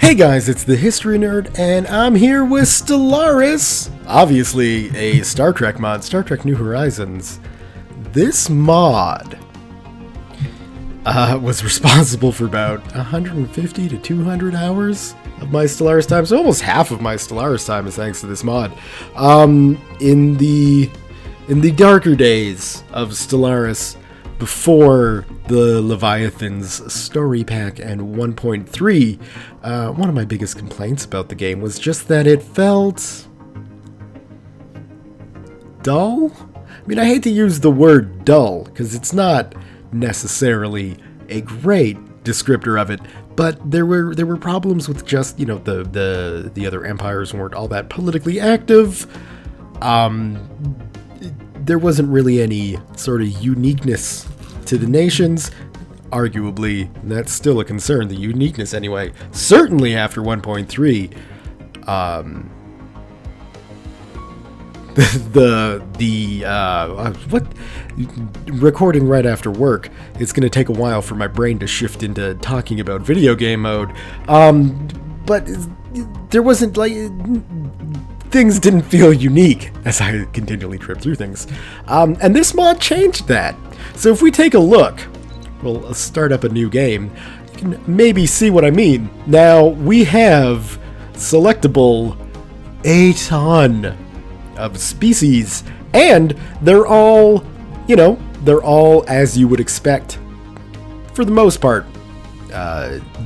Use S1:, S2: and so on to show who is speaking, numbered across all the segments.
S1: Hey guys, it's the History Nerd, and I'm here with Stellaris, obviously a Star Trek mod, Star Trek New Horizons. This mod was responsible for about 150 to 200 hours of my Stellaris time, so almost half of my Stellaris time is thanks to this mod. In the darker days of Stellaris, before the Leviathan's story pack and 1.3, one of my biggest complaints about the game was just that it felt dull. I mean, I hate to use the word dull, because it's not necessarily a great descriptor of it, but there were problems with just, you know, the other empires weren't all that politically active. There wasn't really any sort of uniqueness to the nations. Arguably, that's still a concern, the uniqueness anyway. Certainly after 1.3, recording right after work, it's going to take a while for my brain to shift into talking about video game mode. But there wasn't, like, things didn't feel unique as I continually trip through things. And this mod changed that. So if we take a look, we'll start up a new game, you can maybe see what I mean. Now, we have selectable a ton of species, and they're all, you know, they're all as you would expect, for the most part,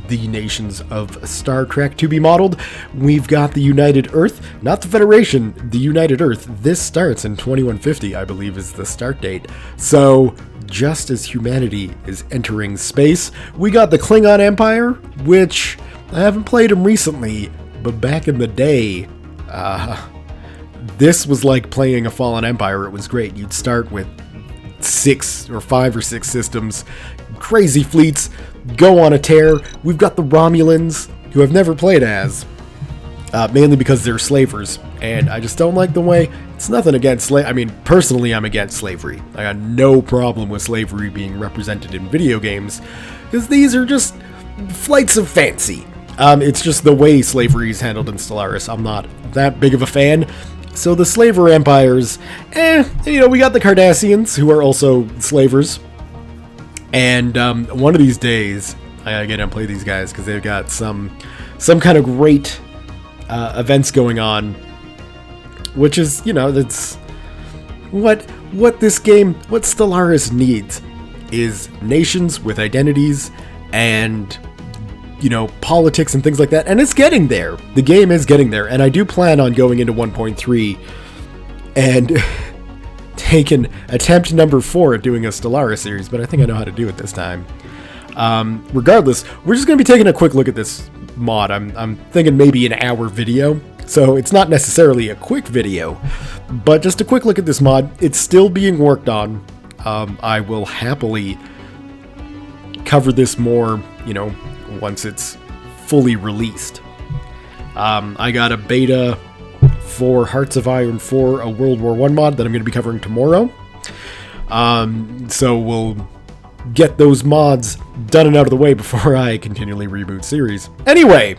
S1: the nations of Star Trek to be modeled. We've got the United Earth, not the Federation, the United Earth. This starts in 2150, I believe, is the start date. So, just as humanity is entering space, we got the Klingon Empire, which I haven't played them recently, but back in the day, this was like playing a Fallen Empire. It was great. You'd start with 5 or 6 systems, crazy fleets, go on a tear. We've got the Romulans, who I've never played as, mainly because they're slavers, and I just don't like the way. It's nothing against I mean, personally, I'm against slavery. I got no problem with slavery being represented in video games, because these are just flights of fancy. It's just the way slavery is handled in Stellaris. I'm not that big of a fan. So the slaver empires, you know, we got the Cardassians, who are also slavers. And one of these days, I gotta get and play these guys, because they've got some kind of great events going on, which is, you know, that's what this game, what Stellaris needs, is nations with identities and, you know, politics and things like that, and it's getting there. The game is getting there, and I do plan on going into 1.3 and taking attempt number 4 at doing a Stellaris series, but I think I know how to do it this time. Regardless, we're just going to be taking a quick look at this mod. I'm thinking maybe an hour video, so it's not necessarily a quick video, but just a quick look at this mod. It's still being worked on. I will happily cover this more, you know, once it's fully released. I got a beta for Hearts of Iron 4, a World War I mod that I'm going to be covering tomorrow. So we'll get those mods done and out of the way before I continually reboot series. Anyway,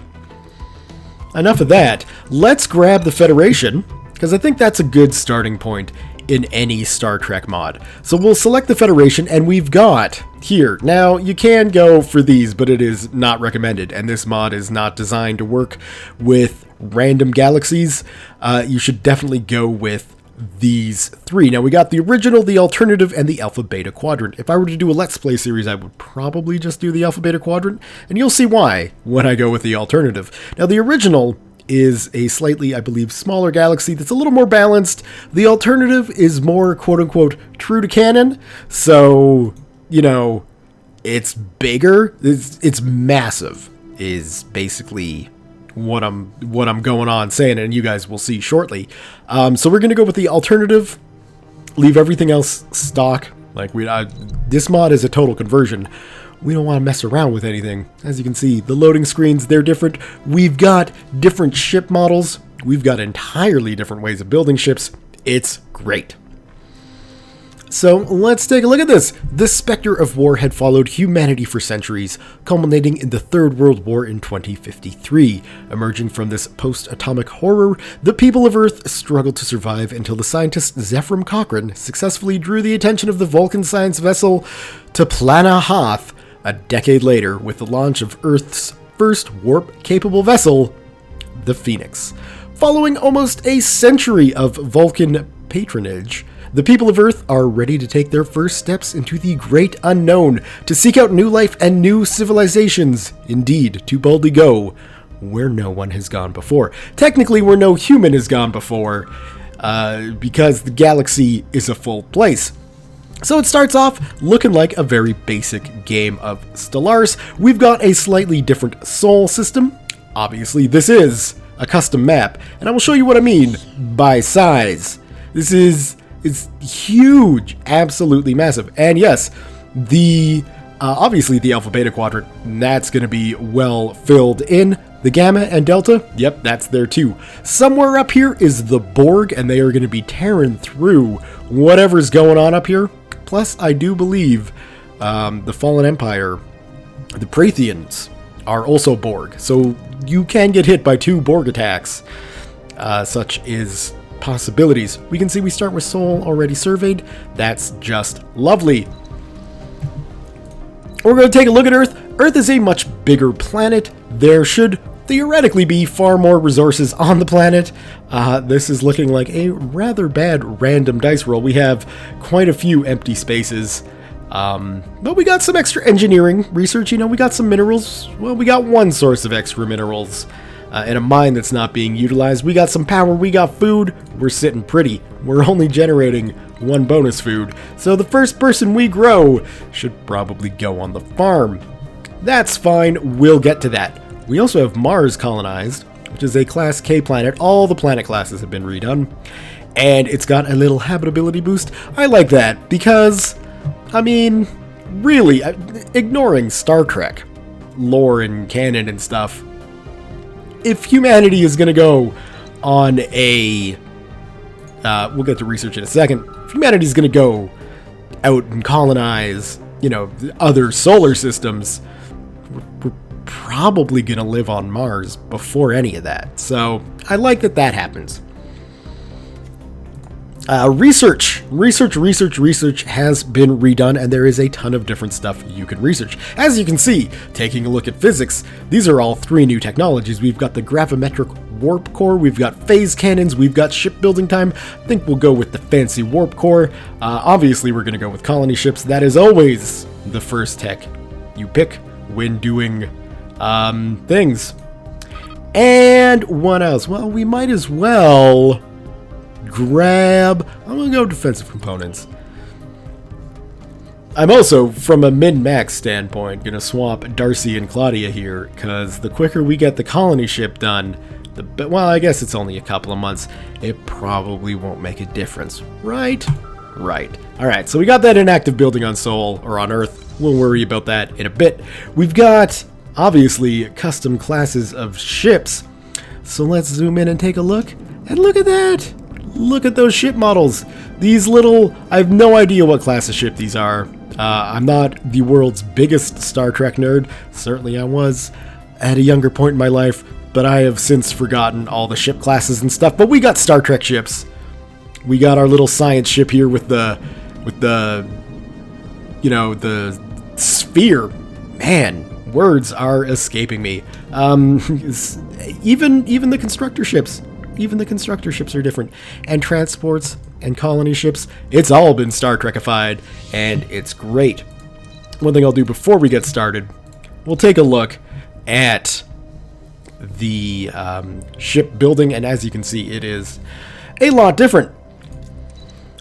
S1: enough of that. Let's grab the Federation, because I think that's a good starting point in any Star Trek mod. So we'll select the Federation, and we've got here. Now, you can go for these, but it is not recommended, and this mod is not designed to work with random galaxies. You should definitely go with these 3. Now, we got the original, the alternative, and the Alpha Beta Quadrant. If I were to do a Let's Play series, I would probably just do the Alpha Beta Quadrant, and you'll see why when I go with the alternative. Now, the original is a slightly, I believe, smaller galaxy that's a little more balanced. The alternative is more, quote-unquote, true to canon, so, you know, it's bigger, it's massive, is basically what I'm going on saying, and you guys will see shortly. So we're going to go with the alternative, leave everything else stock. Like, this mod is a total conversion. We don't want to mess around with anything. As you can see, the loading screens, they're different. We've got different ship models. We've got entirely different ways of building ships. It's great. So let's take a look at this. The specter of war had followed humanity for centuries, culminating in the Third World War in 2053. Emerging from this post-atomic horror, the people of Earth struggled to survive until the scientist Zefram Cochrane successfully drew the attention of the Vulcan science vessel to Plana Hoth a decade later with the launch of Earth's first warp-capable vessel, the Phoenix. Following almost a century of Vulcan patronage, the people of Earth are ready to take their first steps into the great unknown, to seek out new life and new civilizations, indeed, to boldly go where no one has gone before. Technically, where no human has gone before, because the galaxy is a full place. So it starts off looking like a very basic game of Stellaris. We've got a slightly different sol system. Obviously, this is a custom map, and I will show you what I mean by size. This is huge, absolutely massive. And yes, the obviously the Alpha Beta Quadrant, that's going to be well filled in. The Gamma and Delta, yep, that's there too. Somewhere up here is the Borg, and they are going to be tearing through whatever's going on up here. Plus, I do believe the Fallen Empire, the Protheans, are also Borg, so you can get hit by 2 Borg attacks. Such is possibilities. We can see we start with Sol already surveyed. That's just lovely. We're going to take a look at Earth. Earth is a much bigger planet. There should theoretically be far more resources on the planet. This is looking like a rather bad random dice roll. We have quite a few empty spaces. But we got some extra engineering research. You know, we got some minerals. Well, we got one source of extra minerals. In a mine that's not being utilized. We got some power, we got food, we're sitting pretty. We're only generating 1 bonus food, so the first person we grow should probably go on the farm. That's fine, we'll get to that. We also have Mars colonized, which is a Class K planet. All the planet classes have been redone, and it's got a little habitability boost. I like that, because, I mean, really, ignoring Star Trek lore and canon and stuff, if humanity is going to go on a... we'll get to research in a second. If humanity is going to go out and colonize, you know, other solar systems, we're probably going to live on Mars before any of that. So, I like that that happens. Research has been redone, and there is a ton of different stuff you can research. As you can see, taking a look at physics, these are all 3 new technologies. We've got the gravimetric warp core, we've got phase cannons, we've got shipbuilding time. I think we'll go with the fancy warp core. Obviously, we're going to go with colony ships. That is always the first tech you pick when doing things. And what else? Well, we might as well grab... I'm going to go defensive components. I'm also, from a min-max standpoint, going to swap Darcy and Claudia here, because the quicker we get the colony ship done, well, I guess it's only a couple of months, it probably won't make a difference, right? Right. Alright, so we got that inactive building on Sol, or on Earth. We'll worry about that in a bit. We've got, obviously, custom classes of ships, so let's zoom in and take a look, and look at that! Look at those ship models. These little... I have no idea what class of ship these are. I'm not the world's biggest Star Trek nerd. Certainly I was at a younger point in my life, but I have since forgotten all the ship classes and stuff. But we got Star Trek ships. We got our little science ship here with the you know, the sphere. Man, words are escaping me. Even the constructor ships. Even the constructor ships are different. And transports and colony ships, it's all been Star Trekified, and it's great. One thing I'll do before we get started, we'll take a look at the ship building, and as you can see, it is a lot different.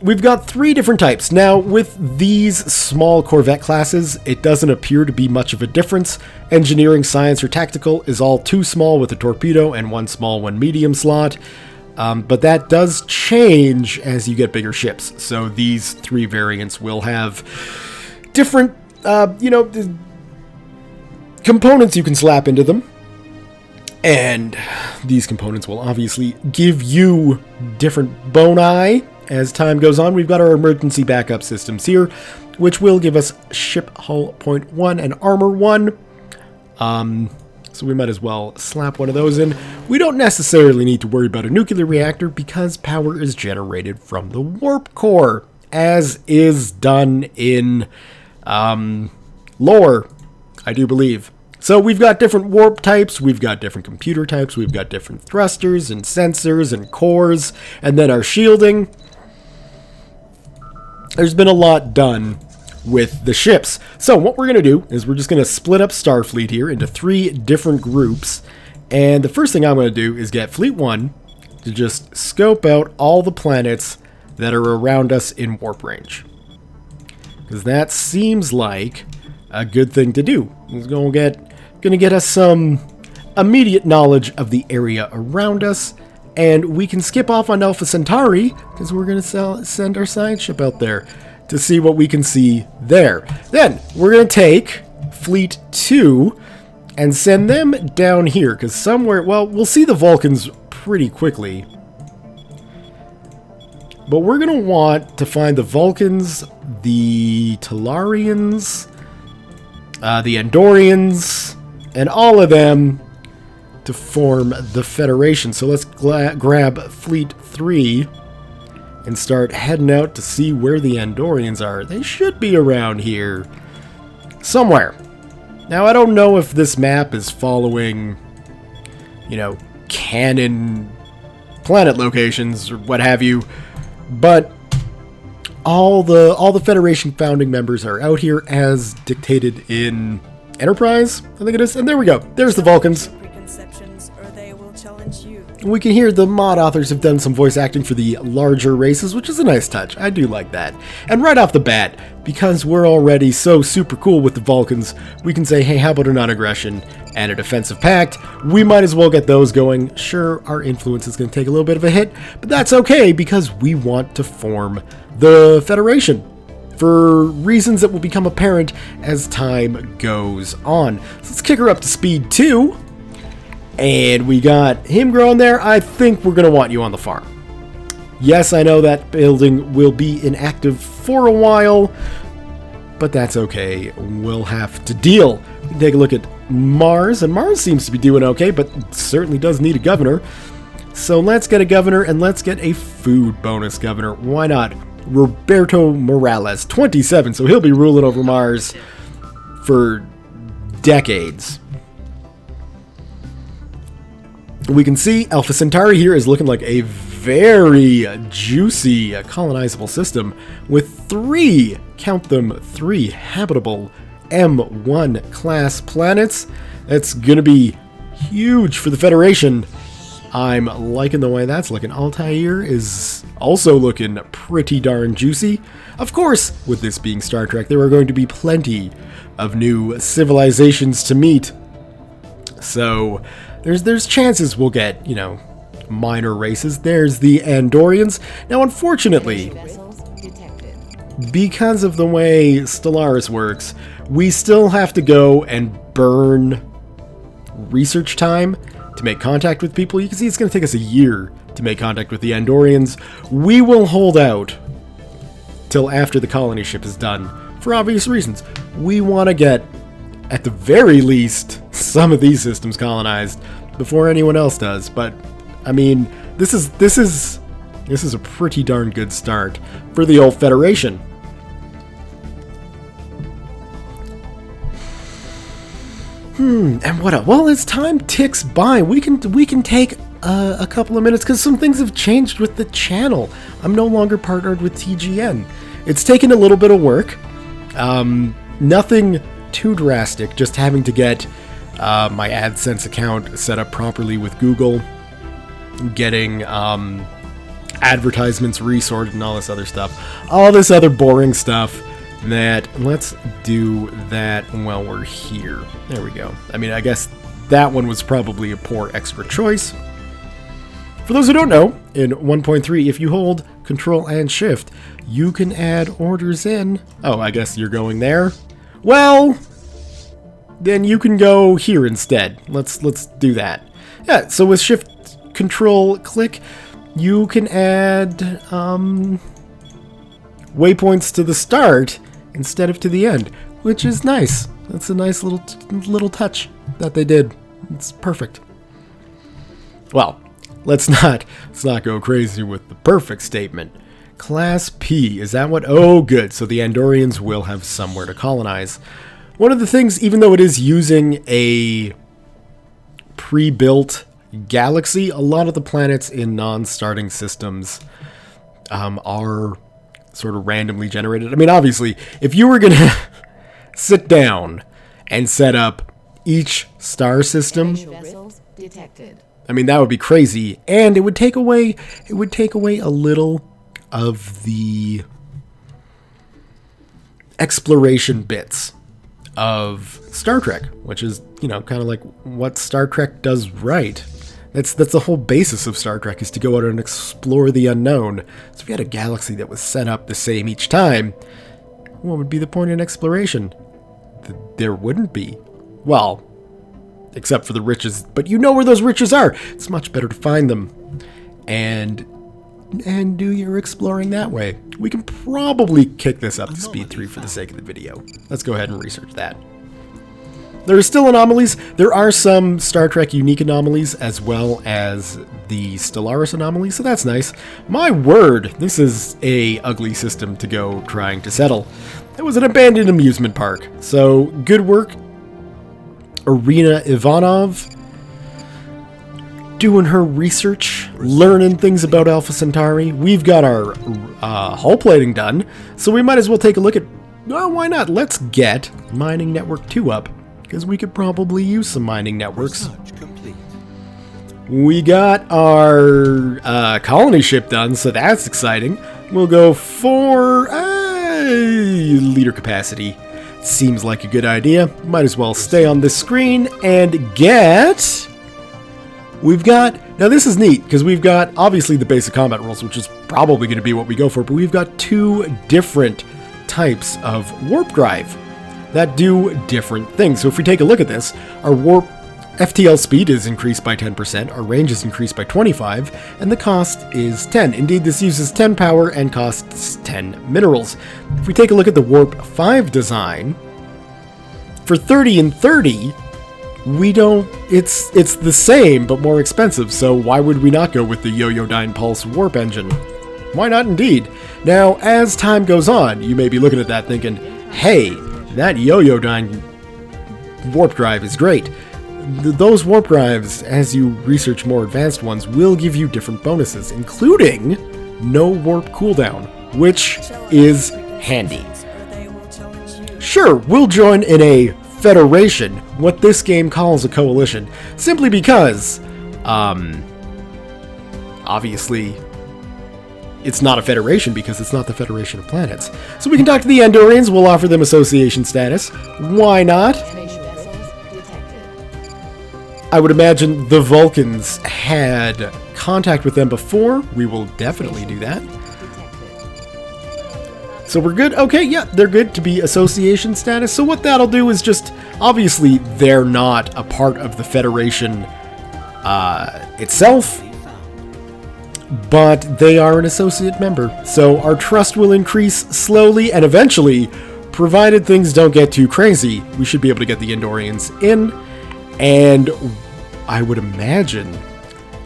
S1: We've got 3 different types. Now, with these small Corvette classes, it doesn't appear to be much of a difference. Engineering, science, or tactical is all 2 small with a torpedo and 1 small, 1 medium slot. But that does change as you get bigger ships. So these 3 variants will have different, you know, components you can slap into them. And these components will obviously give you different boni As time goes on, we've got our emergency backup systems here, which will give us ship hull point 1 and armor 1. So we might as well slap one of those in. We don't necessarily need to worry about a nuclear reactor because power is generated from the warp core, as is done in lore, I do believe. So we've got different warp types, we've got different computer types, we've got different thrusters and sensors and cores, and then our shielding. There's been a lot done with the ships. So what we're going to do is we're just going to split up Starfleet here into 3 different groups. And the first thing I'm going to do is get Fleet 1 to just scope out all the planets that are around us in warp range. Because that seems like a good thing to do. It's going to get us some immediate knowledge of the area around us. And we can skip off on Alpha Centauri because we're going to send our science ship out there to see what we can see there. Then we're going to take Fleet 2 and send them down here because somewhere, well, we'll see the Vulcans pretty quickly. But we're going to want to find the Vulcans, the Tellarians, the Andorians, and all of them to form the Federation. So let's grab Fleet 3 and start heading out to see where the Andorians are. They should be around here somewhere. Now, I don't know if this map is following, you know, canon planet locations or what have you, but all the Federation founding members are out here as dictated in Enterprise, I think it is. And there we go. There's the Vulcans.
S2: Or they will challenge you.
S1: We can hear the mod authors have done some voice acting for the larger races, which is a nice touch. I do like that. And right off the bat, because we're already so super cool with the Vulcans, we can say, hey, how about a non-aggression and a defensive pact? We might as well get those going. Sure, our influence is going to take a little bit of a hit, but that's okay because we want to form the Federation for reasons that will become apparent as time goes on. So let's kick her up to speed 2. And we got him growing there. I think we're going to want you on the farm. Yes, I know that building will be inactive for a while, but that's okay. We'll have to deal. We can take a look at Mars, and Mars seems to be doing okay, but certainly does need a governor. So let's get a governor, and let's get a food bonus governor. Why not? Roberto Morales, 27, so he'll be ruling over Mars for decades. We can see Alpha Centauri here is looking like a very juicy colonizable system with 3, count them, 3 habitable M1 class planets. That's going to be huge for the Federation. I'm liking the way that's looking. Altair is also looking pretty darn juicy. Of course, with this being Star Trek, there are going to be plenty of new civilizations to meet. So there's chances we'll get, you know, minor races. There's the Andorians. Now, unfortunately, because of the way Stellaris works, we still have to go and burn research time to make contact with people. You can see it's going to take us a year to make contact with the Andorians. We will hold out till after the colony ship is done for obvious reasons. We want to get, at the very least, some of these systems colonized before anyone else does. But I mean, this is a pretty darn good start for the old Federation. And what else? Well, as time ticks by, we can take a couple of minutes because some things have changed with the channel. I'm no longer partnered with TGN. It's taken a little bit of work. Nothing too drastic, just having to get my AdSense account set up properly with Google, getting advertisements resorted and all this other stuff. All this other boring stuff that, let's do that while we're here. There we go. I mean, I guess that one was probably a poor extra choice. For those who don't know, in 1.3, if you hold Control and Shift, you can add orders in. Oh, I guess you're going there? Well, then you can go here instead. Let's do that. Yeah, so with Shift Control click, you can add waypoints to the start instead of to the end, which is nice. That's a nice little touch that they did. It's perfect. Well, let's not go crazy with the perfect statement. Class P, is that what? Oh, good. So the Andorians will have somewhere to colonize. One of the things, even though it is using a pre-built galaxy, a lot of the planets in non-starting systems are sort of randomly generated. I mean, obviously, if you were going to sit down and set up each star system, I mean, that would be crazy, and it would take away a little of the exploration bits of Star Trek, which is, you know, kind of like what Star Trek does right. That's the whole basis of Star Trek, is to go out and explore the unknown. So if you had a galaxy that was set up the same each time, what would be the point in exploration? There wouldn't be. Well, except for the riches, but you know where those riches are. It's much better to find them and do your exploring that way. We can probably kick this up to speed 3 for the sake of the video. Let's go ahead and research that. There are still anomalies. There are some Star Trek unique anomalies as well as the Stellaris anomaly, so that's nice. My word, this is a ugly system to go trying to settle. It was an abandoned amusement park, so good work, Irina Ivanov, doing her research, learning things about Alpha Centauri. We've got our hull plating done, so we might as well take a look at, well, why not? Let's get Mining Network 2 up, because we could probably use some mining networks. We got our colony ship done, so that's exciting. We'll go for leader capacity. Seems like a good idea. Might as well stay on this screen and get... We've got... Now this is neat, because we've got obviously the basic combat rules, which is probably going to be what we go for, but we've got 2 different types of warp drive that do different things. So if we take a look at this, our warp FTL speed is increased by 10%, our range is increased by 25, and the cost is 10. Indeed, this uses 10 power and costs 10 minerals. If we take a look at the Warp 5 design, for 30 and 30, we don't, it's the same, but more expensive, so why would we not go with the Yo-Yo-Dyne Pulse warp engine? Why not indeed? Now, as time goes on, you may be looking at that thinking, hey, that Yo-Yo-Dyne warp drive is great. Those warp drives, as you research more advanced ones, will give you different bonuses, including no warp cooldown, which is handy. Sure, we'll join in a federation, what this game calls a coalition, simply because, obviously, it's not a federation because it's not the Federation of Planets. So we can talk to the Andorians, we'll offer them association status. Why not? I would imagine the Vulcans had contact with them before. We will definitely do that. So we're good? Okay, yeah, they're good to be association status. So what that'll do is just, obviously, they're not a part of the Federation itself, but they are an associate member. So our trust will increase slowly and eventually, provided things don't get too crazy, we should be able to get the Andorians in. And I would imagine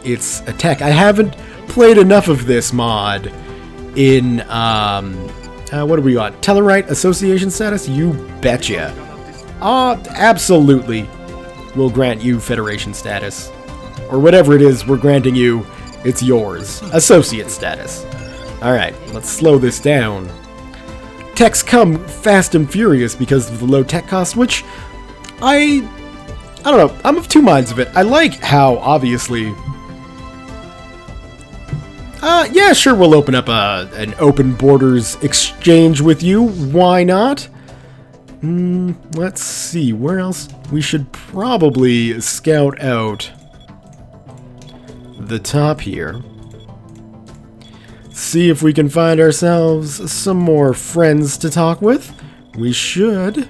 S1: it's a tech. I haven't played enough of this mod in, what do we got? Tellarite association status? You betcha. Absolutely. We'll grant you Federation status. Or whatever it is we're granting you, it's yours. Associate status. Alright, let's slow this down. Techs come fast and furious because of the low tech cost, which I don't know, I'm of 2 minds of it. I like how, obviously... yeah, sure, we'll open up an open borders exchange with you. Why not? Let's see, where else? We should probably scout out the top here. See if we can find ourselves some more friends to talk with. We should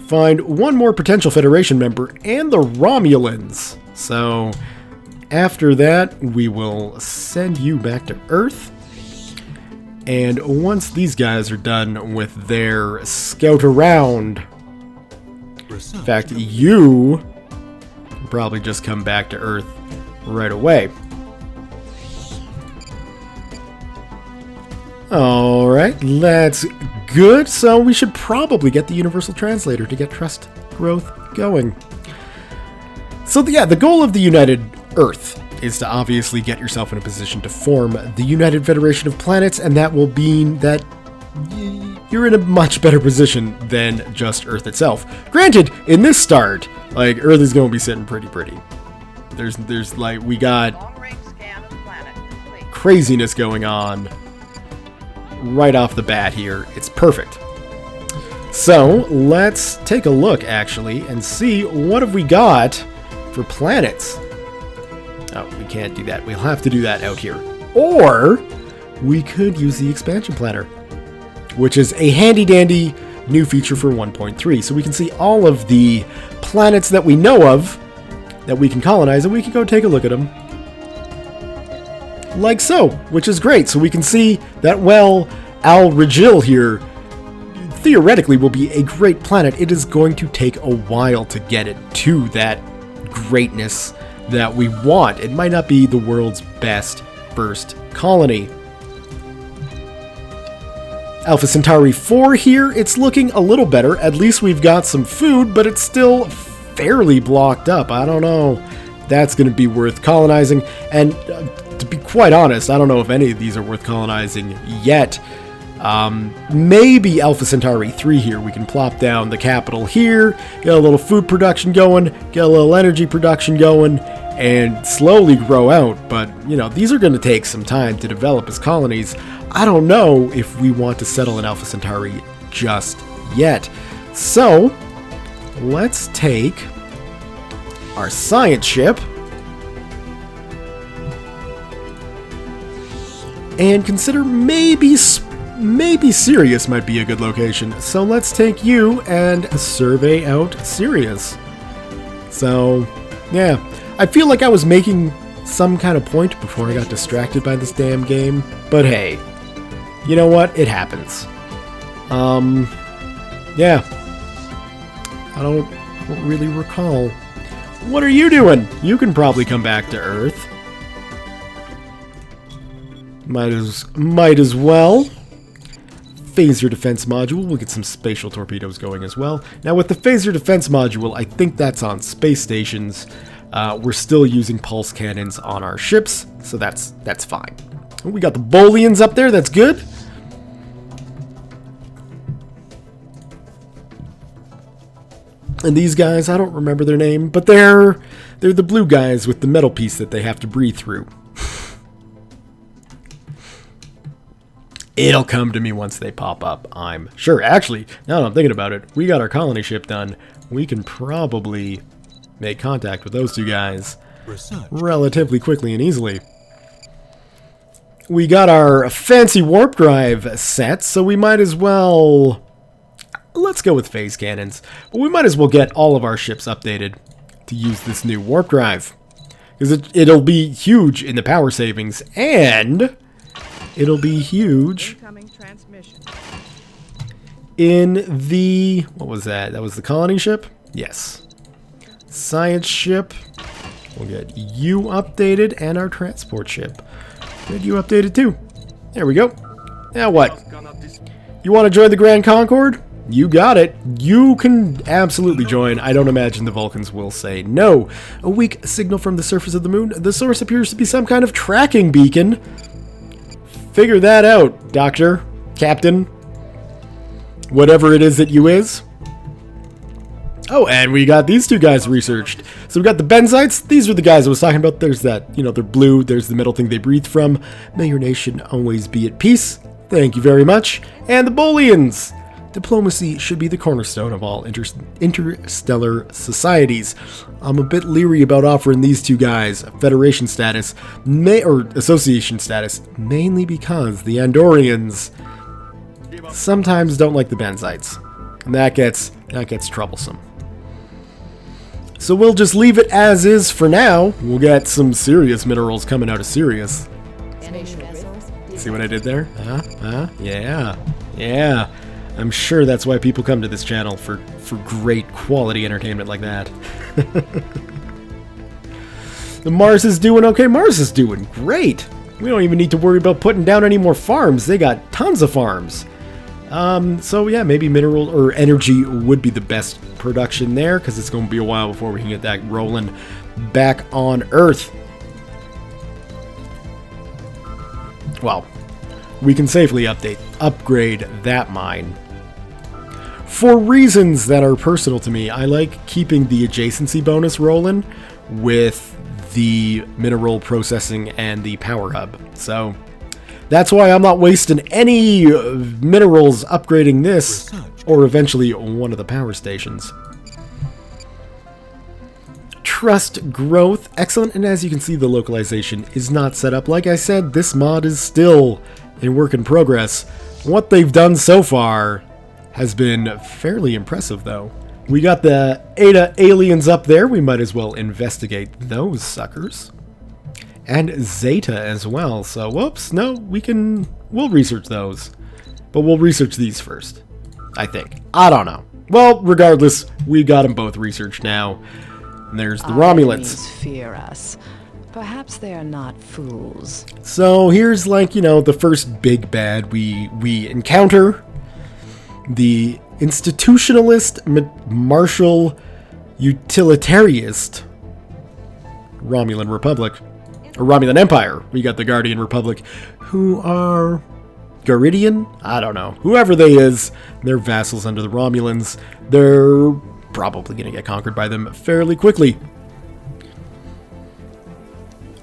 S1: find one more potential Federation member and the Romulans. So, After that, we will send you back to Earth. And once these guys are done with their scout around, in fact, you can probably just come back to Earth right away. Alright, that's good. So we should probably get the Universal Translator to get trust growth going. So yeah, the goal of the United Earth is to obviously get yourself in a position to form the United Federation of Planets, and that will mean that you're in a much better position than just Earth itself. Granted, in this start, like, Earth is going to be sitting pretty. There's like, we got craziness going on right off the bat here. It's perfect. So let's take a look actually and see what have we got for planets. Oh, we can't do that. We'll have to do that out here. Or we could use the expansion planner, which is a handy dandy new feature for 1.3. So we can see all of the planets that we know of that we can colonize, and we can go take a look at them. Like so, which is great. So we can see that, well, Al Rajil here theoretically will be a great planet. It is going to take a while to get it to that greatness that we want. It might not be the world's best first colony. Alpha Centauri 4 here, it's looking a little better. At least we've got some food, but it's still fairly blocked up. I don't know. That's going to be worth colonizing. And to be quite honest, I don't know if any of these are worth colonizing yet. Maybe Alpha Centauri 3 here. We can plop down the capital here, get a little food production going, get a little energy production going, and slowly grow out. But, you know, these are going to take some time to develop as colonies. I don't know if we want to settle in Alpha Centauri just yet. So, let's take our science ship and consider maybe Sirius might be a good location. So let's take you and survey out Sirius. So, yeah. I feel like I was making some kind of point before I got distracted by this damn game. But hey, you know what? It happens. Yeah. I don't really recall. What are you doing? You can probably come back to Earth. Might as well. Phaser defense module. We'll get some spatial torpedoes going as well. Now with the phaser defense module, I think that's on space stations. We're still using pulse cannons on our ships, so that's fine. We got the Bolians up there. That's good. And these guys, I don't remember their name, but they're the blue guys with the metal piece that they have to breathe through. It'll come to me once they pop up, I'm sure. Actually, now that I'm thinking about it, we got our colony ship done. We can probably make contact with those two guys relatively quickly and easily. We got our fancy warp drive set, so we might as well... Let's go with phase cannons. But we might as well get all of our ships updated to use this new warp drive. Because it'll be huge in the power savings, and... it'll be huge in the... what was that? That was the colony ship? Yes. Science ship. We'll get you updated, and our transport ship. Get you updated too. There we go. Now what? You want to join the Grand Concord? You got it. You can absolutely join. I don't imagine the Vulcans will say no. A weak signal from the surface of the moon. The source appears to be some kind of tracking beacon. Figure that out, Doctor, Captain, whatever it is that you is. Oh, and we got these two guys researched. So we got the Benzites. These are the guys I was talking about. There's that, you know, they're blue. There's the metal thing they breathe from. May your nation always be at peace. Thank you very much. And the Bolians. Diplomacy should be the cornerstone of all interstellar societies. I'm a bit leery about offering these two guys Federation status, or Association status, mainly because the Andorians sometimes don't like the Benzites. And that gets troublesome. So we'll just leave it as is for now. We'll get some serious minerals coming out of Sirius. See what I did there? Yeah. Yeah. I'm sure that's why people come to this channel, for great quality entertainment like that. The Mars is doing okay. Mars is doing great. We don't even need to worry about putting down any more farms. They got tons of farms. So yeah, maybe mineral or energy would be the best production there, because it's going to be a while before we can get that rolling back on Earth. Well, we can safely upgrade that mine. For reasons that are personal to me, I like keeping the adjacency bonus rolling with the mineral processing and the power hub. So that's why I'm not wasting any minerals upgrading this, or eventually one of the power stations. Trust growth, excellent, and as you can see, the localization is not set up. Like I said, this mod is still a work in progress. What they've done so far has been fairly impressive, though. We got the Eta aliens up there. We might as well investigate those suckers. And Zeta as well. So, whoops, no, we'll research those. But we'll research these first, I think. I don't know. Well, regardless, we got them both researched now. And there's the Romulans.
S3: Fear us. Perhaps they are not fools.
S1: So here's, like, you know, the first big bad we encounter. The institutionalist, martial, utilitarianist Romulan Republic. Or Romulan Empire. We got the Guardian Republic, who are Garidian? I don't know. Whoever they is, they're vassals under the Romulans. They're probably going to get conquered by them fairly quickly.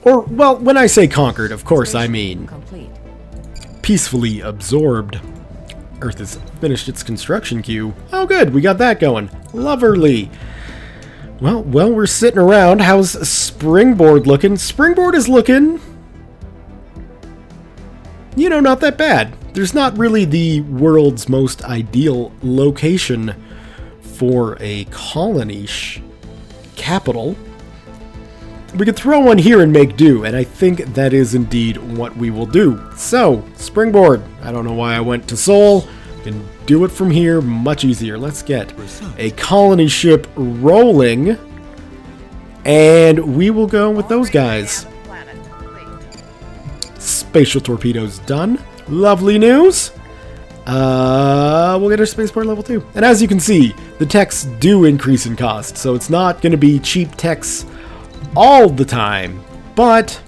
S1: Or, well, when I say conquered, of course I mean peacefully absorbed. Earth has finished its construction queue. Oh good, we got that going. Lovely. Well, we're sitting around. How's Springboard looking? Springboard is looking, you know, not that bad. There's not really the world's most ideal location for a colony capital. We could throw one here and make do, and I think that is indeed what we will do. So, Springboard. I don't know why I went to Seoul. Can do it from here much easier. Let's get a colony ship rolling, and we will go with those guys. Spatial torpedoes done. Lovely news. We'll get our spaceport level 2. And as you can see, the techs do increase in cost, so it's not going to be cheap techs all the time, but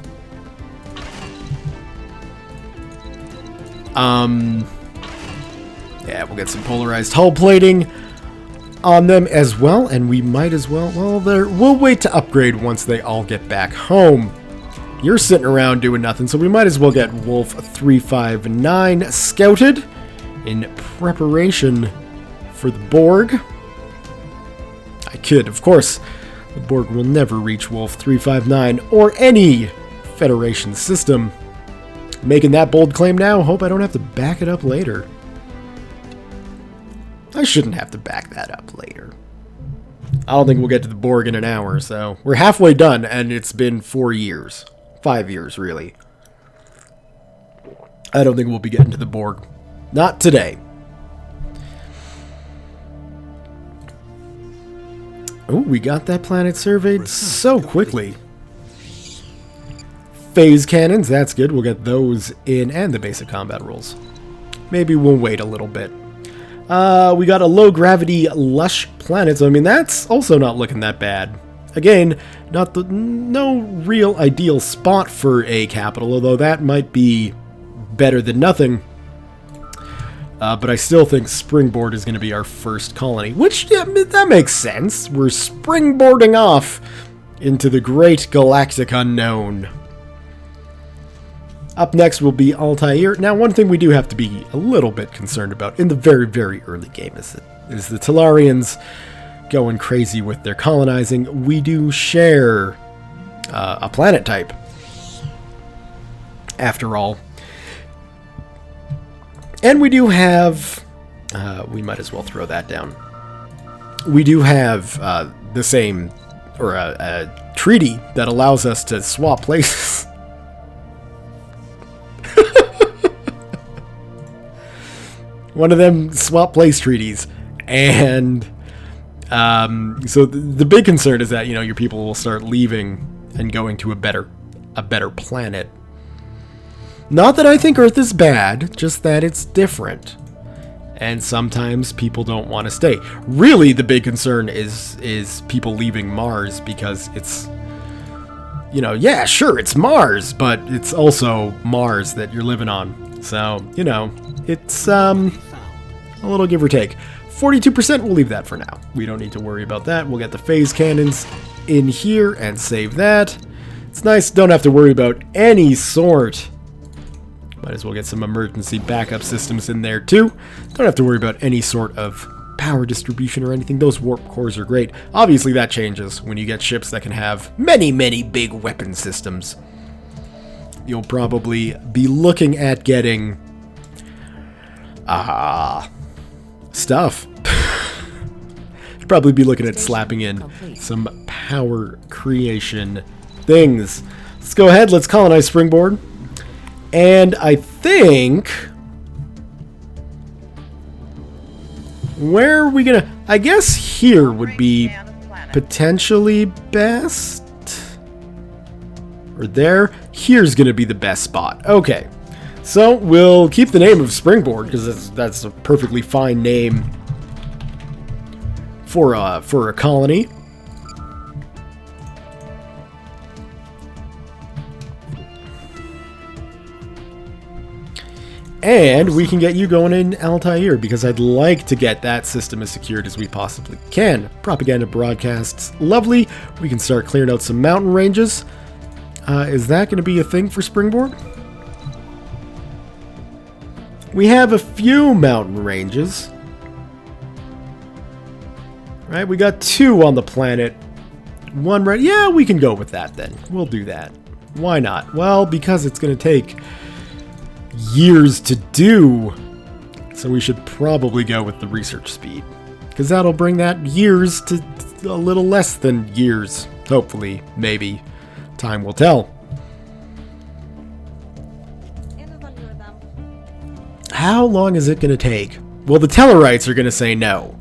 S1: yeah, we'll get some polarized hull plating on them as well, and we might as well, we'll wait to upgrade once they all get back home. You're sitting around doing nothing, so we might as well get Wolf 359 scouted in preparation for the Borg. I kid, of course. The Borg will never reach Wolf 359 or any Federation system. Making that bold claim now, hope I don't have to back it up later. I shouldn't have to back that up later. I don't think we'll get to the Borg in an hour, so we're halfway done, and it's been 4 years. 5 years, really. I don't think we'll be getting to the Borg. Not today. Oh, we got that planet surveyed so quickly. Phase cannons, that's good. We'll get those in, and the basic combat rules. Maybe we'll wait a little bit. We got a low-gravity, lush planet, so I mean, that's also not looking that bad. Again, no real ideal spot for a capital, although that might be better than nothing. But I still think Springboard is going to be our first colony, which, yeah, that makes sense. We're springboarding off into the great galactic unknown. Up next will be Altair. Now, one thing we do have to be a little bit concerned about in the very, very early game is the Tellarians going crazy with their colonizing. We do share a planet type, after all. And we do have, we might as well throw that down. We do have the same or a treaty that allows us to swap places. One of them swap place treaties. And so the big concern is that, you know, your people will start leaving and going to a better planet. Not that I think Earth is bad, just that it's different. And sometimes people don't want to stay. Really, the big concern is people leaving Mars, because it's, you know, yeah, sure, it's Mars, but it's also Mars that you're living on. So, you know, it's a little give or take. 42%, we'll leave that for now. We don't need to worry about that. We'll get the phase cannons in here and save that. It's nice, don't have to worry about any sort. Might as well get some emergency backup systems in there too. Don't have to worry about any sort of power distribution or anything. Those warp cores are great. Obviously that changes when you get ships that can have many, many big weapon systems. You'll probably be looking at getting stuff. You'd probably be looking at slapping in some power creation things. Let's go ahead, let's colonize Springboard. And I think, where are we gonna, I guess here would be potentially best, or there. Here's gonna be the best spot. Okay, so we'll keep the name of Springboard, because that's a perfectly fine name for a colony. And we can get you going in Altair, because I'd like to get that system as secured as we possibly can. Propaganda broadcasts, lovely. We can start clearing out some mountain ranges. Is that going to be a thing for Springboard? We have a few mountain ranges. Right, we got 2 on the planet. 1 right. Yeah, we can go with that then. We'll do that. Why not? Well, because it's going to take years to do, so we should probably go with the research speed, because that'll bring that years to a little less than years, hopefully. Maybe time will tell. How long is it going to take? Well, the Tellarites are going to say no,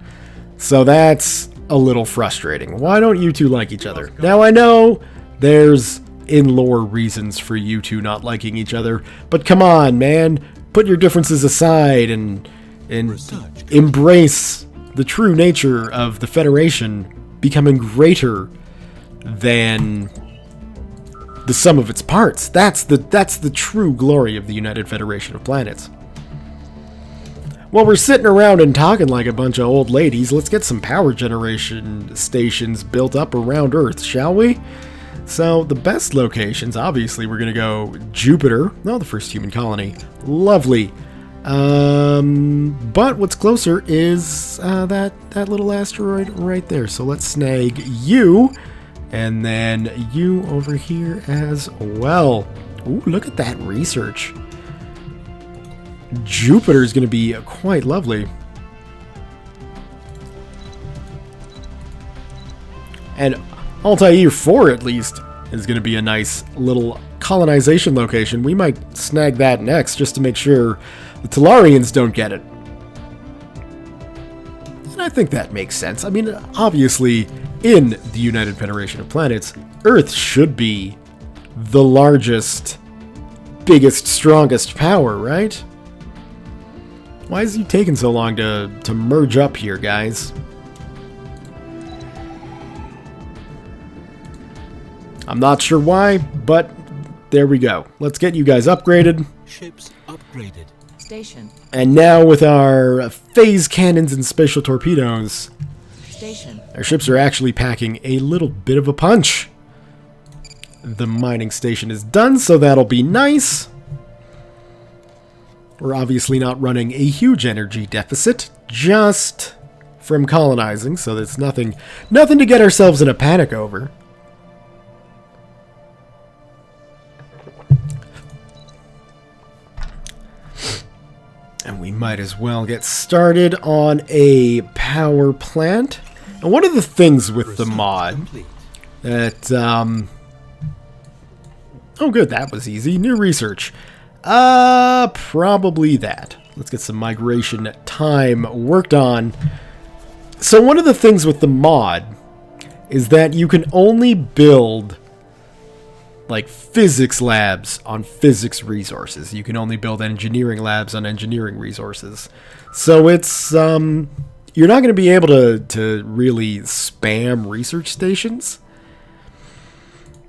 S1: so that's a little frustrating. Why don't you two like each other? Now I know there's in-lore reasons for you two not liking each other, but come on, man, put your differences aside and embrace the true nature of the Federation becoming greater than the sum of its parts. That's the true glory of the United Federation of Planets. Well, we're sitting around and talking like a bunch of old ladies. Let's get some power generation stations built up around Earth, shall we? So, the best locations, obviously, we're going to go Jupiter. No, the first human colony. Lovely. But what's closer is that little asteroid right there. So let's snag you, and then you over here as well. Ooh, look at that research. Jupiter is going to be quite lovely. And Altair 4, at least, is going to be a nice little colonization location. We might snag that next, just to make sure the Tellarians don't get it. And I think that makes sense. I mean, obviously, in the United Federation of Planets, Earth should be the largest, biggest, strongest power, right? Why is it taking so long to merge up here, guys? I'm not sure why, but there we go. Let's get you guys upgraded.
S4: Ships upgraded.
S3: Station.
S1: And now with our phase cannons and spatial torpedoes,
S3: Station.
S1: our ships are actually packing a little bit of a punch. The mining station is done, so that'll be nice. We're obviously not running a huge energy deficit, just from colonizing, so there's nothing to get ourselves in a panic over. And we might as well get started on a power plant. And one of the things with the mod Oh, good, that was easy. New research. Probably that. Let's get some migration time worked on. So one of the things with the mod is that you can only build like physics labs on physics resources. You can only build engineering labs on engineering resources. So it's you're not going to be able to really spam research stations.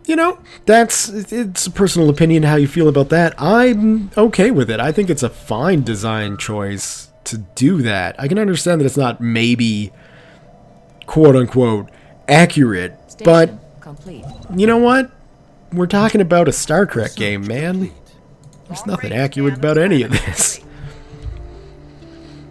S1: You know, it's a personal opinion how you feel about that. I'm okay with it. I think it's a fine design choice to do that. I can understand that it's not maybe quote unquote accurate, but you know what? We're talking about a Star Trek game, man. There's nothing accurate about any of this.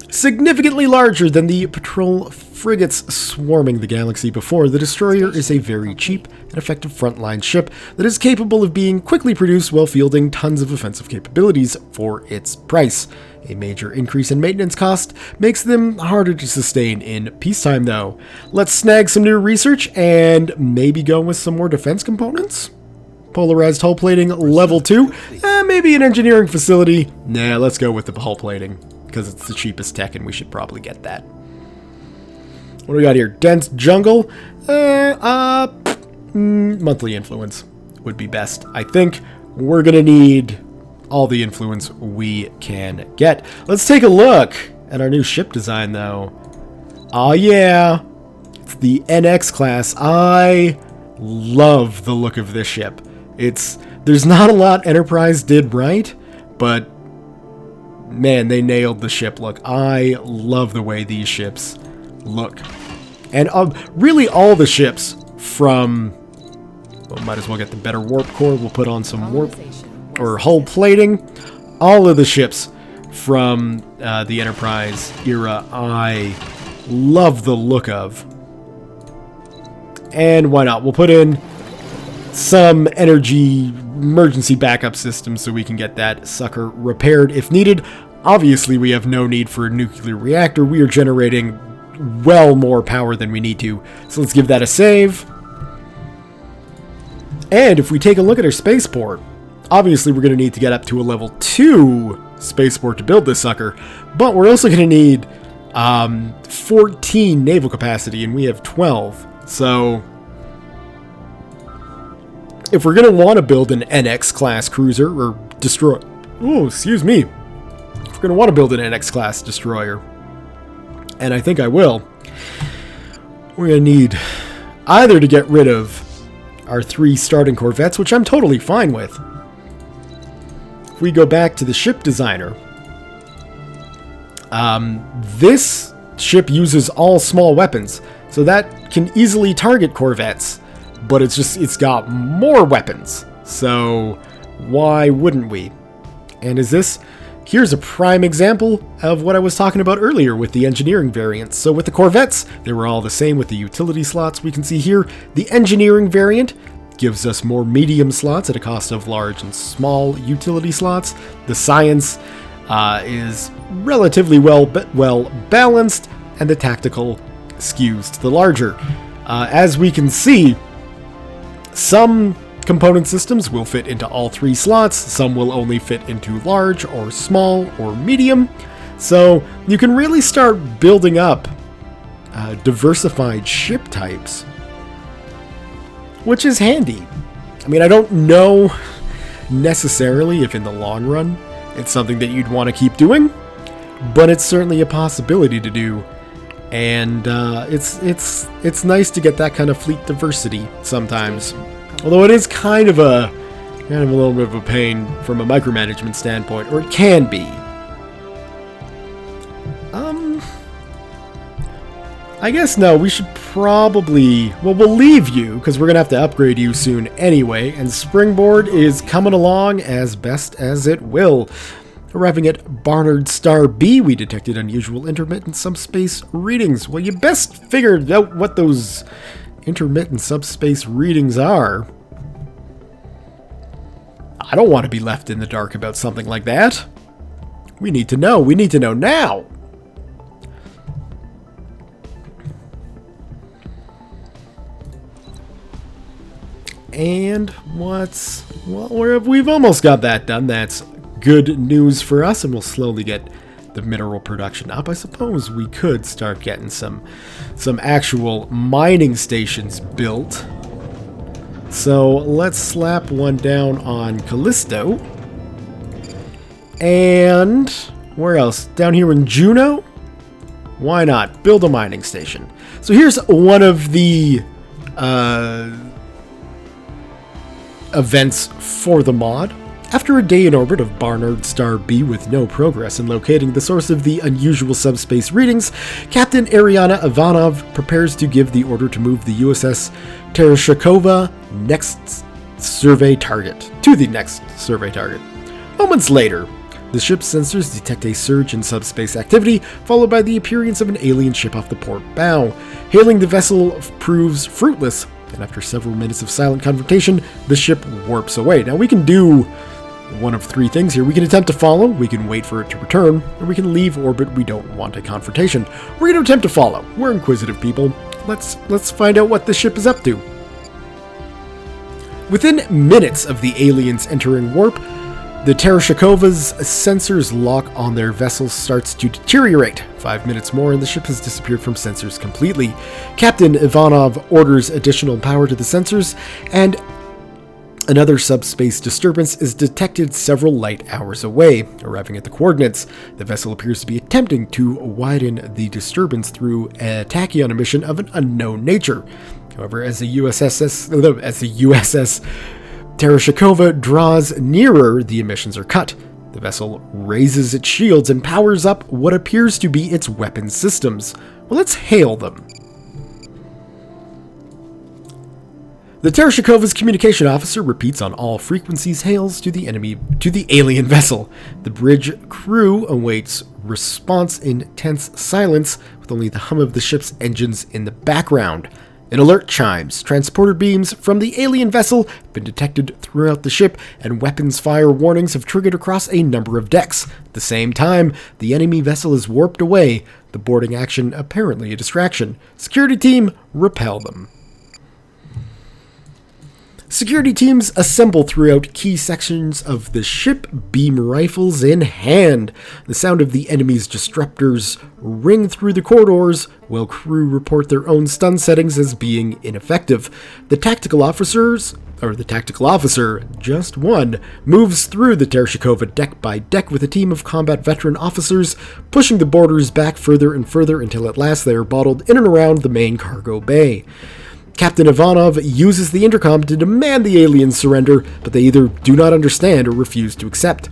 S1: Significantly larger than the patrol frigates swarming the galaxy before, the destroyer is a very cheap and effective frontline ship that is capable of being quickly produced while fielding tons of offensive capabilities for its price. A major increase in maintenance cost makes them harder to sustain in peacetime, though. Let's snag some new research and maybe go with some more defense components? Polarized hull plating level 2? Maybe an engineering facility? Nah, let's go with the hull plating, because it's the cheapest tech and we should probably get that. What do we got here? Dense jungle? Monthly influence would be best. I think we're going to need all the influence we can get. Let's take a look at our new ship design, though. Oh yeah, it's the NX class. I love the look of this ship. There's not a lot Enterprise did right, but man, they nailed the ship look. I love the way these ships look. And really all the ships from... Well, might as well get the better warp core. We'll put on some warp or hull plating. All of the ships from the Enterprise era I love the look of. And why not? We'll put in some energy emergency backup system so we can get that sucker repaired if needed. Obviously, we have no need for a nuclear reactor. We are generating well more power than we need to. So let's give that a save. And if we take a look at our spaceport, obviously we're going to need to get up to a level 2 spaceport to build this sucker. But we're also going to need 14 naval capacity, and we have 12. So if we're going to want to build an NX class cruiser or destroy... Oh, excuse me. If we're going to want to build an NX class destroyer, and I think I will, we're going to need either to get rid of our 3 starting corvettes, which I'm totally fine with. If we go back to the ship designer, this ship uses all small weapons, so that can easily target corvettes, but it's got more weapons, so why wouldn't we? And here's a prime example of what I was talking about earlier with the engineering variants. So with the corvettes, they were all the same with the utility slots. We can see here the engineering variant gives us more medium slots at a cost of large and small utility slots. The science is relatively well balanced, and the tactical skews to the larger. As we can see, some component systems will fit into all 3 slots, some will only fit into large or small or medium, so you can really start building up diversified ship types, which is handy. I mean, I don't know necessarily if in the long run it's something that you'd want to keep doing, but it's certainly a possibility to do, and it's nice to get that kind of fleet diversity sometimes. Although it is kind of a little bit of a pain from a micromanagement standpoint, or it can be. I guess no, we should probably... Well, we'll leave you, because we're going to have to upgrade you soon anyway, and Springboard is coming along as best as it will. Arriving at Barnard Star B, we detected unusual intermittent subspace readings. Well, you best figured out what those intermittent subspace readings are. I don't want to be left in the dark about something like that. We need to know. We need to know now. And we've almost got that done. That's good news for us, and we'll slowly get the mineral production up. I suppose we could start getting some actual mining stations built. So let's slap one down on Callisto. And where else? Down here in Juno? Why not? Build a mining station. So here's one of the events for the mod. After a day in orbit of Barnard Star B with no progress in locating the source of the unusual subspace readings, Captain Ariana Ivanov prepares to give the order to move the USS Tereshkova to the next survey target. Moments later, the ship's sensors detect a surge in subspace activity, followed by the appearance of an alien ship off the port bow. Hailing the vessel proves fruitless, and after several minutes of silent confrontation, the ship warps away. Now, we can do one of three things here. We can attempt to follow, we can wait for it to return, or we can leave orbit. We don't want a confrontation. We're going to attempt to follow. We're inquisitive people. Let's find out what this ship is up to. Within minutes of the aliens entering warp, the Tereshkova's sensors lock on their vessel starts to deteriorate. 5 minutes more and the ship has disappeared from sensors completely. Captain Ivanov orders additional power to the sensors, and another subspace disturbance is detected several light hours away. Arriving at the coordinates, the vessel appears to be attempting to widen the disturbance through a tachyon emission of an unknown nature. However, as the USS Tereshkova draws nearer, the emissions are cut. The vessel raises its shields and powers up what appears to be its weapon systems. Well, let's hail them. The Tereshkova's communication officer repeats on all frequencies hails to the alien vessel. The bridge crew awaits response in tense silence, with only the hum of the ship's engines in the background. An alert chimes. Transporter beams from the alien vessel have been detected throughout the ship, and weapons fire warnings have triggered across a number of decks. At the same time, the enemy vessel is warped away, the boarding action apparently a distraction. Security team, repel them. Security teams assemble throughout key sections of the ship, beam rifles in hand. The sound of the enemy's disruptors ring through the corridors, while crew report their own stun settings as being ineffective. The tactical officer, just one, moves through the Tereshkova deck by deck with a team of combat veteran officers, pushing the boarders back further and further until at last they are bottled in and around the main cargo bay. Captain Ivanov uses the intercom to demand the aliens surrender, but they either do not understand or refuse to accept.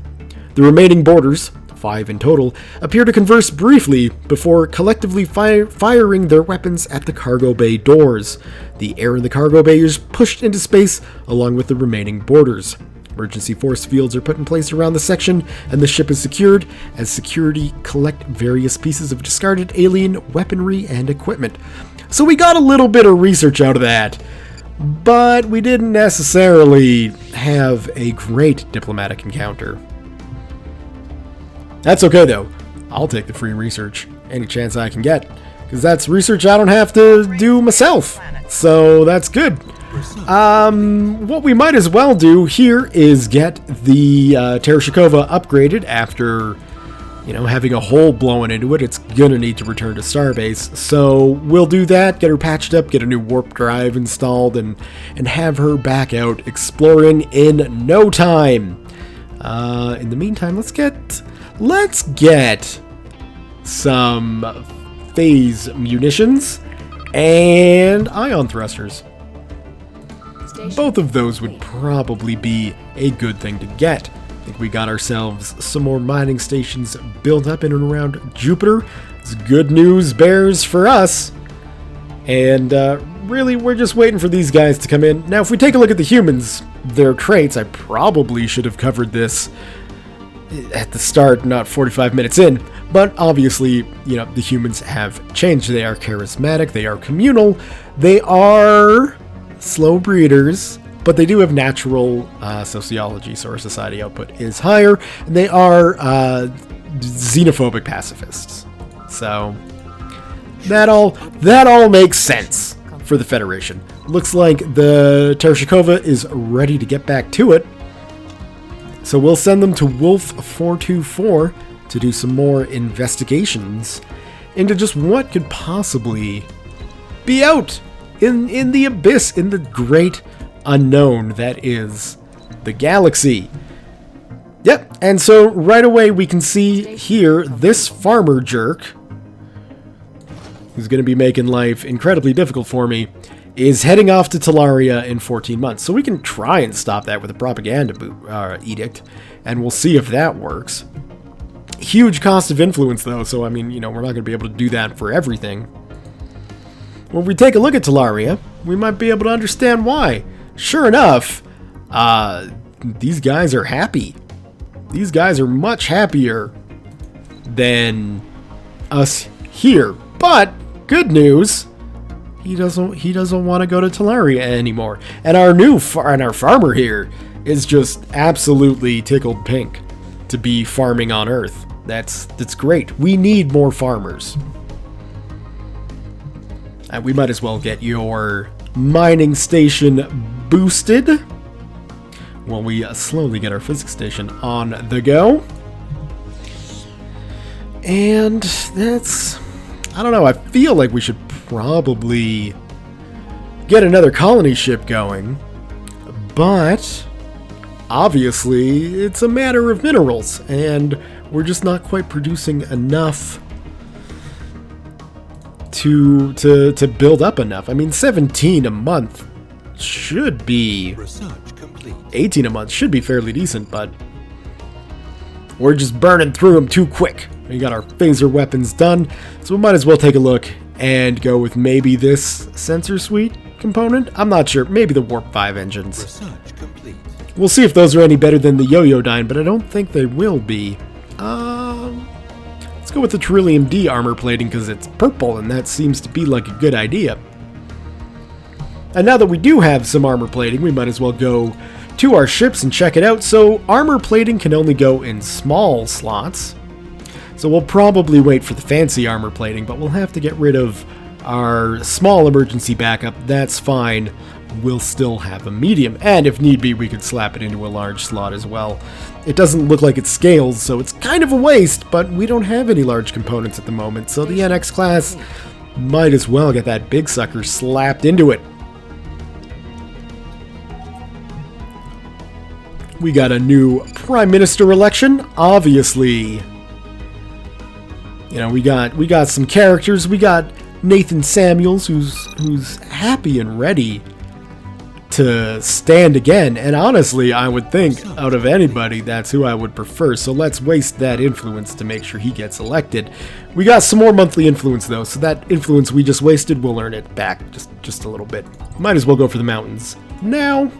S1: The remaining boarders, 5 in total, appear to converse briefly before collectively firing their weapons at the cargo bay doors. The air in the cargo bay is pushed into space along with the remaining boarders. Emergency force fields are put in place around the section, and the ship is secured as security collect various pieces of discarded alien weaponry and equipment. So we got a little bit of research out of that, but we didn't necessarily have a great diplomatic encounter. That's okay though. I'll take the free research any chance I can get, because that's research I don't have to do myself. So that's good. What we might as well do here is get the Tereshkova upgraded after, having a hole blown into it. It's gonna need to return to Starbase. So we'll do that, get her patched up, get a new warp drive installed, and have her back out exploring in no time. In the meantime, let's get some phase munitions and ion thrusters. Both of those would probably be a good thing to get. I think we got ourselves some more mining stations built up in and around Jupiter. It's good news bears for us. And really, we're just waiting for these guys to come in. Now, if we take a look at the humans, their traits, I probably should have covered this at the start, not 45 minutes in. But obviously, the humans have changed. They are charismatic, they are communal, they are slow breeders, but they do have natural sociology, so our society output is higher, and they are xenophobic pacifists. So that all makes sense for the Federation. Looks like the Tereshkova is ready to get back to it. So we'll send them to Wolf 424 to do some more investigations into just what could possibly be out in the abyss, in the great unknown that is the galaxy. Yep, and so right away we can see here this farmer jerk, who's going to be making life incredibly difficult for me, is heading off to Stellaris in 14 months. So we can try and stop that with a propaganda edict, and we'll see if that works. Huge cost of influence, though, so I mean, you know, we're not going to be able to do that for everything. When we take a look at Stellaris, we might be able to understand why. Sure enough, these guys are happy. These guys are much happier than us here. But good news, he doesn't want to go to Stellaris anymore. And our farmer here is just absolutely tickled pink to be farming on Earth. That's great. We need more farmers. And we might as well get your mining station boosted while we slowly get our physics station on the go. And that's, I don't know, I feel like we should probably get another colony ship going, but obviously it's a matter of minerals, and we're just not quite producing enough to build up enough. I mean, 17 a month should be... 18 a month should be fairly decent, but we're just burning through them too quick. We got our phaser weapons done, so we might as well take a look and go with maybe this sensor suite component. I'm not sure. Maybe the Warp 5 engines. We'll see if those are any better than the Yo-Yo-Dyne, but I don't think they will be. Let's go with the Trillium D armor plating because it's purple, and that seems to be like a good idea. And now that we do have some armor plating, we might as well go to our ships and check it out. So armor plating can only go in small slots. So we'll probably wait for the fancy armor plating, but we'll have to get rid of our small emergency backup. That's fine. We'll still have a medium, and if need be, we could slap it into a large slot as well. It doesn't look like it scales, so it's kind of a waste, but we don't have any large components at the moment, so the NX class might as well get that big sucker slapped into it. We got a new Prime Minister election, obviously. You know, we got some characters. We got Nathan Samuels, who's happy and ready to stand again. And honestly, I would think out of anybody, that's who I would prefer. So let's waste that influence to make sure he gets elected. We got some more monthly influence though, so that influence we just wasted, we'll earn it back just a little bit. Might as well go for the mountains. Now,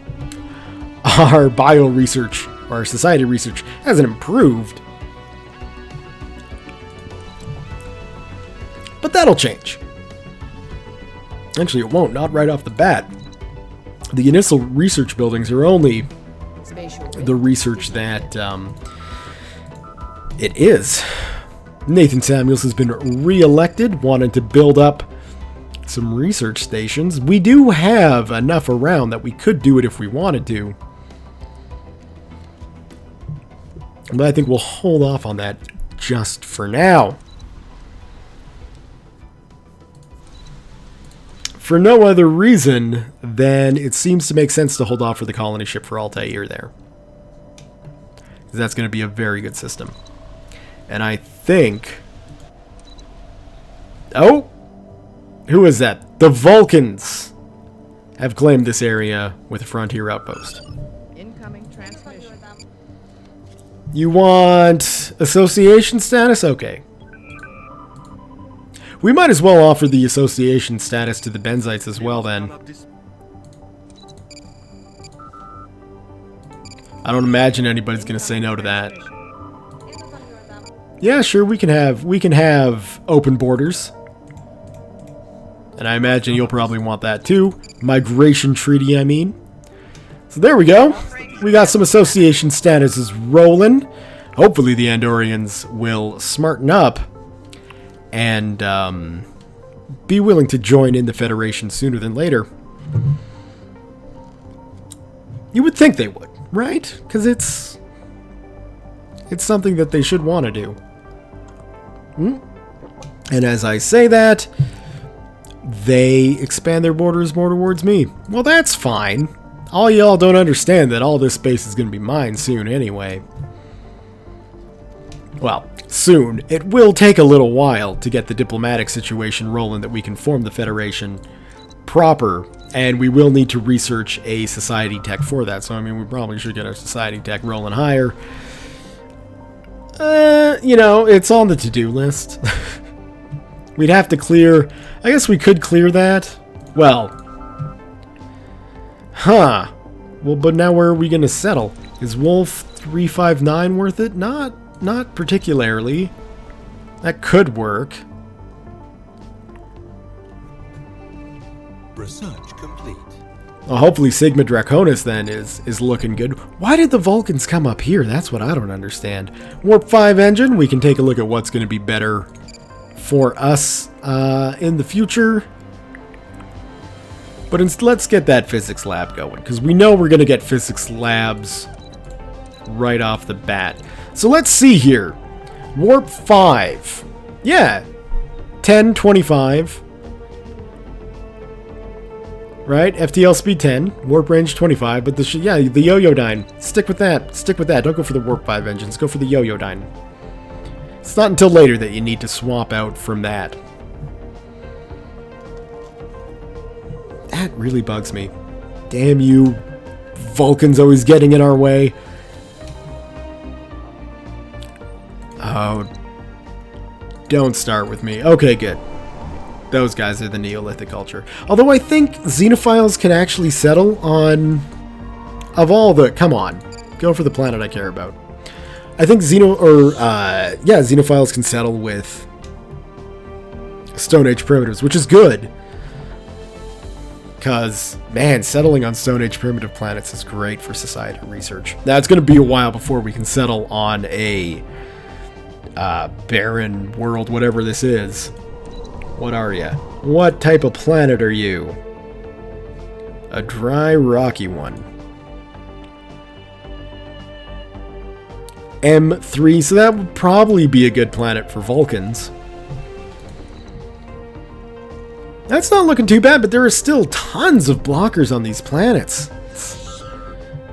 S1: our bio research, or our society research, hasn't improved. But that'll change. Actually, it won't, not right off the bat. The initial research buildings are only the research that it is. Nathan Samuels has been re-elected, wanting to build up some research stations. We do have enough around that we could do it if we wanted to. But I think we'll hold off on that just for now. For no other reason than it seems to make sense to hold off for the colony ship for Altair there. Because that's going to be a very good system. And I think... Oh! Who is that? The Vulcans have claimed this area with a frontier outpost.
S3: Incoming transmission.
S1: You want association status? Okay. We might as well offer the association status to the Benzites as well then. I don't imagine anybody's gonna say no to that. Yeah, sure, we can have open borders. And I imagine you'll probably want that too. Migration treaty, I mean. So there we go. We got some association statuses rolling. Hopefully the Andorians will smarten up and be willing to join in the Federation sooner than later. You would think they would, right? Because it's something that they should want to do. And as I say that, they expand their borders more towards me. Well, that's fine. All y'all don't understand that all this space is going to be mine soon anyway. Well, soon. It will take a little while to get the diplomatic situation rolling that we can form the Federation proper, and we will need to research a society tech for that. So, I mean, we probably should get our society tech rolling higher. You know, it's on the to-do list. We'd have to clear... I guess we could clear that. Well... Huh. Well, but now where are we going to settle? Is Wolf 359 worth it? Not particularly. That could work.
S4: Research complete.
S1: Well, hopefully Sigma Draconis then is looking good. Why did the Vulcans come up here? That's what I don't understand. Warp 5 engine. We can take a look at what's going to be better for us in the future. But let's get that physics lab going, because we know we're going to get physics labs right off the bat. So let's see here. Warp 5. Yeah. 1025. Right? FTL speed 10. Warp range 25. But the Yo-Yo-Dyne. Stick with that. Stick with that. Don't go for the Warp 5 engines. Go for the Yo-Yo-Dyne. It's not until later that you need to swap out from that. That really bugs me. Damn you, Vulcans always getting in our way. Oh, don't start with me. Okay, good. Those guys are the Neolithic culture. Although I think Xenophiles can actually settle on... Of all the... Come on. Go for the planet I care about. I think Xenophiles can settle with Stone Age primitives, which is good. Because, man, settling on Stone Age primitive planets is great for societal research. Now, it's going to be a while before we can settle on a barren world, whatever this is. What are you? What type of planet are you? A dry, rocky one. M3, so that would probably be a good planet for Vulcans. That's not looking too bad, but there are still tons of blockers on these planets.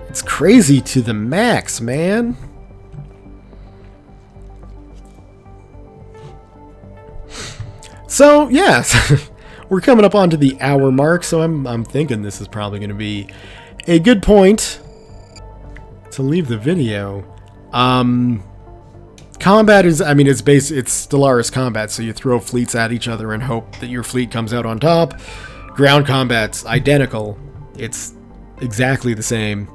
S1: It's crazy to the max, man. So, yes, we're coming up onto the hour mark, so I'm thinking this is probably going to be a good point to leave the video. Combat is, I mean, it's Stellaris combat, so you throw fleets at each other and hope that your fleet comes out on top. Ground combat's identical. It's exactly the same.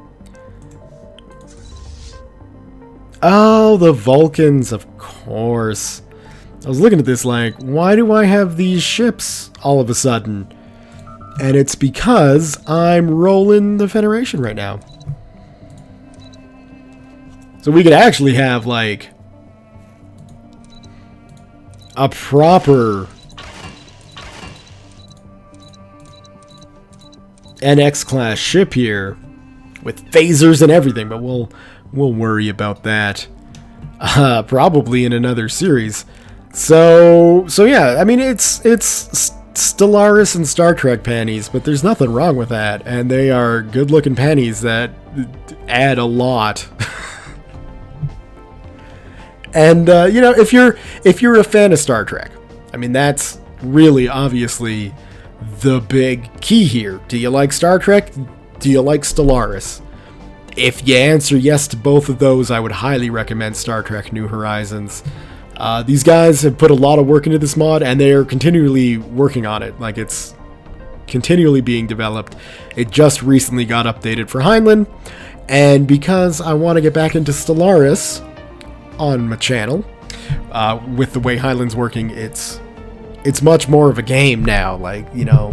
S1: Oh, the Vulcans, of course. I was looking at this like, why do I have these ships all of a sudden? And it's because I'm rolling the Federation right now. So we could actually have, like, a proper NX-class ship here with phasers and everything, but we'll worry about that probably in another series. So yeah, I mean, it's Stellaris and Star Trek panties, but there's nothing wrong with that, and they are good-looking panties that add a lot. And you know, if you're a fan of Star Trek, I mean, that's really obviously the big key here. Do you like Star Trek? Do you like Stellaris? If you answer yes to both of those, I would highly recommend Star Trek New Horizons. These guys have put a lot of work into this mod, and they are continually working on it. Like, it's continually being developed. It just recently got updated for Heinlein, and because I want to get back into Stellaris on my channel, with the way Heinlein's working, it's much more of a game now. Like, you know,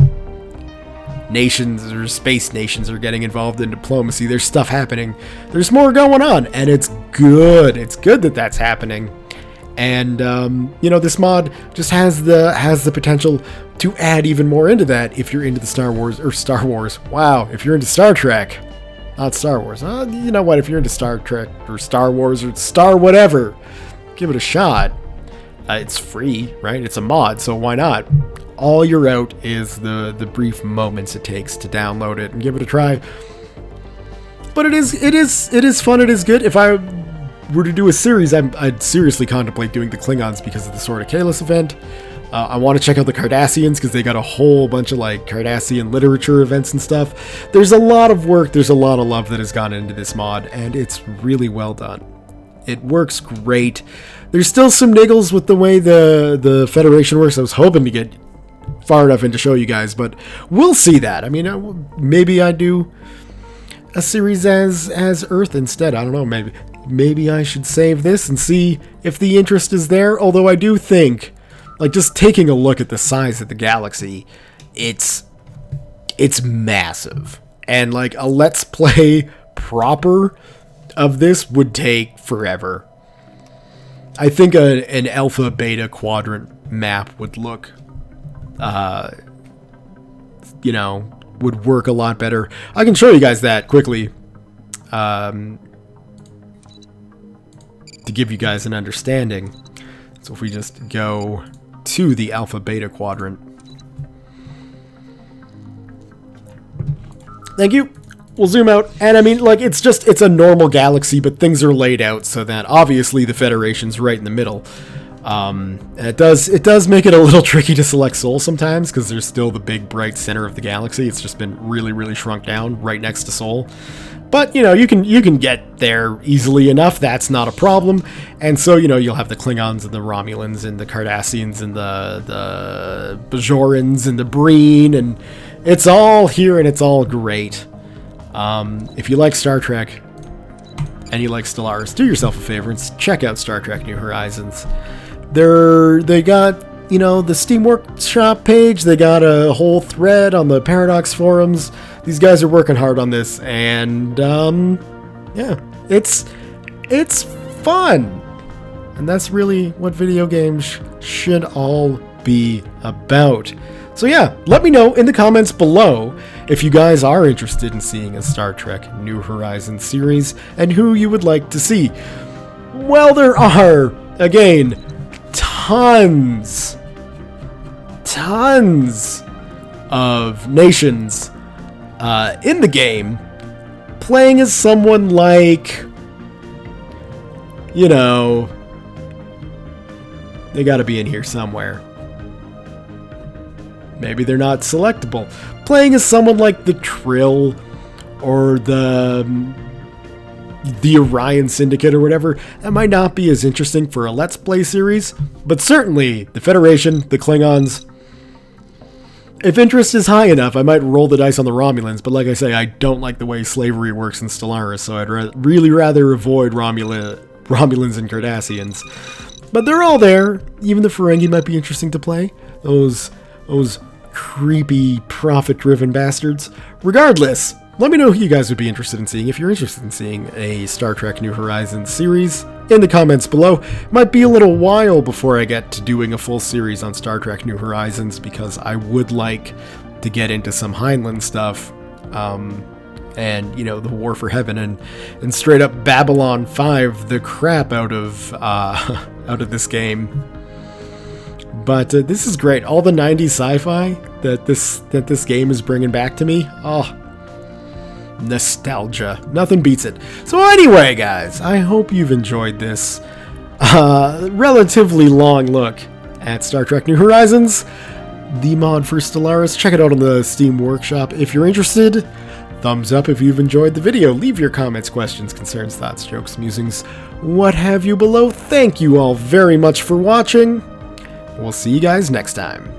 S1: nations or space nations are getting involved in diplomacy. There's stuff happening. There's more going on, and it's good. It's good that that's happening. And you know, this mod just has the potential to add even more into that if you're into the Star Wars. Wow, if you're into Star Trek, Not Star Wars. You know what? If you're into Star Trek or Star Wars or Star whatever, give it a shot. It's free, right? It's a mod, so why not? All you're out is the brief moments it takes to download it and give it a try. But it is fun. It is good. If I were to do a series, I'd seriously contemplate doing the Klingons because of the Sword of Kahless event. I want to check out the Cardassians because they got a whole bunch of like Cardassian literature events and stuff. There's a lot of work, there's a lot of love that has gone into this mod, and it's really well done. It works great. There's still some niggles with the way the Federation works. I was hoping to get far enough in to show you guys, but we'll see that. I mean, maybe I do a series as Earth instead. I don't know. Maybe I should save this and see if the interest is there. Although I do think, like, just taking a look at the size of the galaxy, it's massive, and like a Let's Play proper of this would take forever. I think an alpha beta quadrant map would look, would work a lot better. I can show you guys that quickly, to give you guys an understanding. So if we just go to the alpha beta quadrant. Thank you. We'll zoom out, and I mean, like, it's a normal galaxy, but things are laid out so that obviously the Federation's right in the middle. And it does make it a little tricky to select Sol sometimes, because there's still the big bright center of the galaxy. It's just been really, really shrunk down right next to Sol. But, you can get there easily enough. That's not a problem. And so, you'll have the Klingons and the Romulans and the Cardassians and the Bajorans and the Breen, and it's all here and it's all great. If you like Star Trek and you like Stellaris, do yourself a favor and check out Star Trek New Horizons. They got, the Steam Workshop page. They got a whole thread on the Paradox forums. These guys are working hard on this, and yeah, it's fun. And that's really what video games should all be about. So yeah, let me know in the comments below if you guys are interested in seeing a Star Trek New Horizons series and who you would like to see. Well, there are, again, tons of nations in the game playing as someone like, they gotta be in here somewhere. Maybe they're not selectable. Playing as someone like the Trill or the Orion Syndicate or whatever, that might not be as interesting for a Let's Play series, but certainly the Federation, the Klingons. If interest is high enough, I might roll the dice on the Romulans, but like I say, I don't like the way slavery works in Stellaris, so I'd really rather avoid Romulans and Cardassians. But they're all there. Even the Ferengi might be interesting to play. Those creepy, profit-driven bastards. Regardless, let me know who you guys would be interested in seeing. If you're interested in seeing a Star Trek New Horizons series, in the comments below. Might be a little while before I get to doing a full series on Star Trek New Horizons, because I would like to get into some Heinlein stuff, and, the War for Heaven, and straight up Babylon 5 the crap out of this game. But this is great. All the 90s sci-fi that this game is bringing back to me. Oh, nostalgia. Nothing beats it. So anyway, guys, I hope you've enjoyed this relatively long look at Star Trek New Horizons, the mod for Stellaris. Check it out on the Steam Workshop if you're interested. Thumbs up if you've enjoyed the video. Leave your comments, questions, concerns, thoughts, jokes, musings, what have you below. Thank you all very much for watching. We'll see you guys next time.